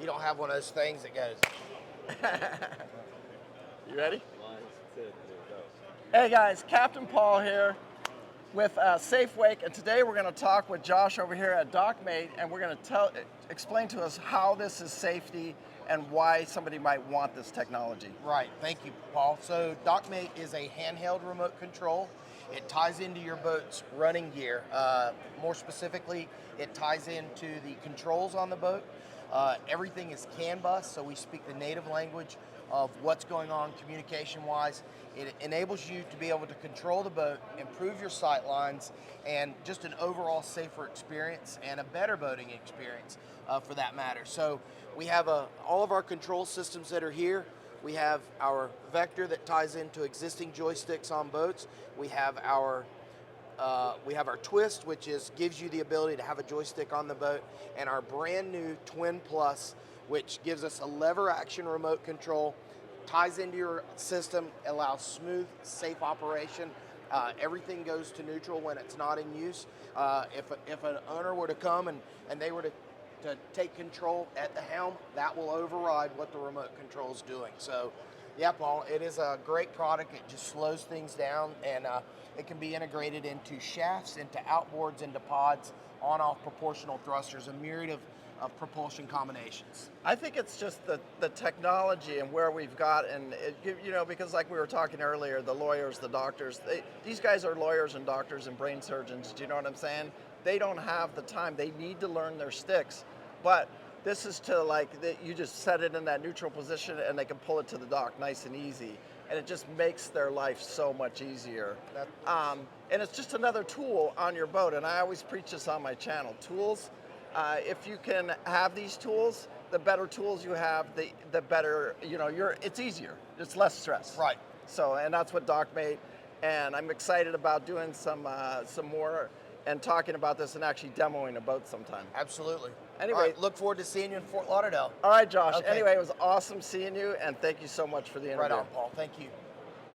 you don't have one of those things that goes. You ready? 1, 2, 3, go. Hey guys, Captain Paul here with Safe Wake, and today we're going to talk with Josh over here at Dockmate, and we're going to explain to us how this is safety and why somebody might want this technology. Right, thank you, Paul. So Dockmate is a handheld remote control. It ties into your boat's running gear. More specifically, it ties into the controls on the boat. Everything is CAN bus, so we speak the native language of what's going on communication-wise. It enables you to be able to control the boat, improve your sight lines, and just an overall safer experience and a better boating experience for that matter. So we have all of our control systems that are here. We have our vector that ties into existing joysticks on boats. We have our twist, which gives you the ability to have a joystick on the boat, and our brand new Twin Plus, which gives us a lever action remote control, ties into your system, allows smooth, safe operation. Everything goes to neutral when it's not in use. If an owner were to come and they were to take control at the helm, that will override what the remote control is doing. So, yeah, Paul, it is a great product. It just slows things down, and it can be integrated into shafts, into outboards, into pods, on-off proportional thrusters, a myriad of propulsion combinations. I think it's just the technology and where we've got, and because like we were talking earlier, the lawyers, the doctors, these guys are lawyers and doctors and brain surgeons, do you know what I'm saying? They don't have the time. They need to learn their sticks, but this is you just set it in that neutral position and they can pull it to the dock nice and easy, and it just makes their life so much easier. And it's just another tool on your boat, and I always preach this on my channel. Tools, if you can have these tools, the better tools you have, the better, it's easier. It's less stress. Right. So, and that's what Dockmate, and I'm excited about doing some more and talking about this and actually demoing a boat sometime. Absolutely. Anyway, all right, look forward to seeing you in Fort Lauderdale. All right, Josh. Okay. Anyway, it was awesome seeing you, and thank you so much for the interview. Right on, Paul. Thank you.